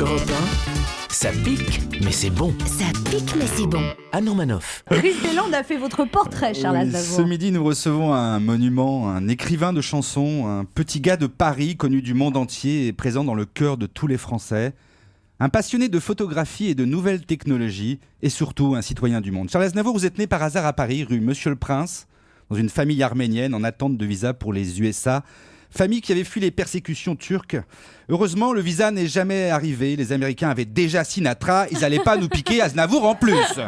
Europe 1, ça pique, mais c'est bon. Ça pique, mais c'est bon. Anne Romanoff. Chris Deslandes a fait votre portrait, Charles Oui, Aznavour. ce midi, nous recevons un monument, un écrivain de chansons, un petit gars de Paris, connu du monde entier et présent dans le cœur de tous les Français. Un passionné de photographie et de nouvelles technologies, et surtout un citoyen du monde. Charles Aznavour, vous êtes né par hasard à Paris, rue Monsieur le Prince, dans une famille arménienne en attente de visa pour les USA. Famille qui avait fui les persécutions turques. Heureusement, le visa n'est jamais arrivé. Les Américains avaient déjà Sinatra, ils n'allaient pas nous piquer Aznavour en plus.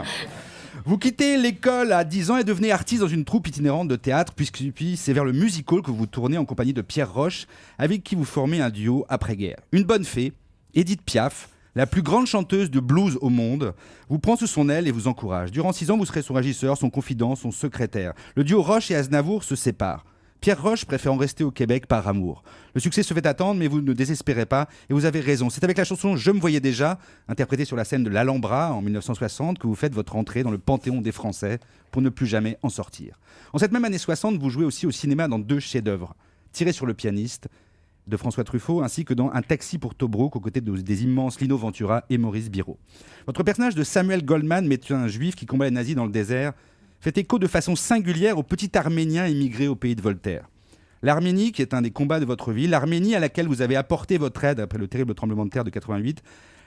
Vous quittez l'école à 10 ans et devenez artiste dans une troupe itinérante de théâtre, puis c'est vers le musical que vous tournez en compagnie de Pierre Roche, avec qui vous formez un duo après-guerre. Une bonne fée, Édith Piaf, la plus grande chanteuse de blues au monde, vous prend sous son aile et vous encourage. Durant 6 ans, vous serez son régisseur, son confident, son secrétaire. Le duo Roche et Aznavour se séparent. Pierre Roche préférant rester au Québec par amour. Le succès se fait attendre, mais vous ne désespérez pas, et vous avez raison. C'est avec la chanson « Je me voyais déjà », interprétée sur la scène de l'Alhambra en 1960, que vous faites votre entrée dans le panthéon des Français pour ne plus jamais en sortir. En cette même année 60, vous jouez aussi au cinéma dans 2 chefs-d'œuvre, Tiré sur le pianiste de François Truffaut, ainsi que dans Un taxi pour Tobruk, aux côtés des immenses Lino Ventura et Maurice Biraud. Votre personnage de Samuel Goldman, médecin juif qui combat les nazis dans le désert, fait écho de façon singulière au petit Arménien immigré au pays de Voltaire. L'Arménie, qui est un des combats de votre vie, l'Arménie à laquelle vous avez apporté votre aide après le terrible tremblement de terre de 88,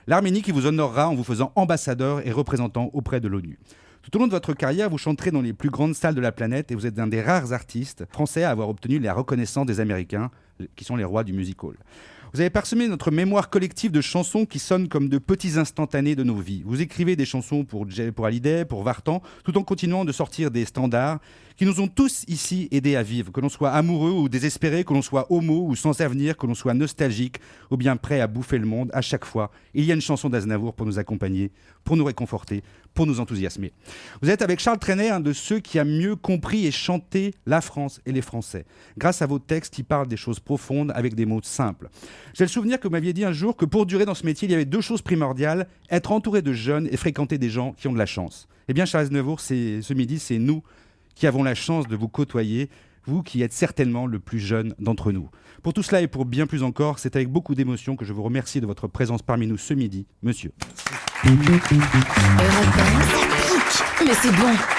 l'Arménie qui vous honorera en vous faisant ambassadeur et représentant auprès de l'ONU. Tout au long de votre carrière, vous chanterez dans les plus grandes salles de la planète et vous êtes un des rares artistes français à avoir obtenu la reconnaissance des Américains, qui sont les rois du music-hall. Vous avez parsemé notre mémoire collective de chansons qui sonnent comme de petits instantanés de nos vies. Vous écrivez des chansons pour Hallyday, pour Vartan, tout en continuant de sortir des standards qui nous ont tous ici aidés à vivre, que l'on soit amoureux ou désespéré, que l'on soit homo ou sans avenir, que l'on soit nostalgique ou bien prêt à bouffer le monde. À chaque fois, il y a une chanson d'Aznavour pour nous accompagner, pour nous réconforter, pour nous enthousiasmer. Vous êtes avec Charles Trenet, un de ceux qui a mieux compris et chanté la France et les Français, grâce à vos textes qui parlent des choses profondes avec des mots simples. J'ai le souvenir que vous m'aviez dit un jour que pour durer dans ce métier, il y avait 2 choses primordiales, être entouré de jeunes et fréquenter des gens qui ont de la chance. Eh bien, Charles Aznavour, ce midi, c'est nous qui avons la chance de vous côtoyer, vous qui êtes certainement le plus jeune d'entre nous. Pour tout cela et pour bien plus encore, c'est avec beaucoup d'émotion que je vous remercie de votre présence parmi nous ce midi, monsieur. Europe 1, ça pique, mais c'est bon.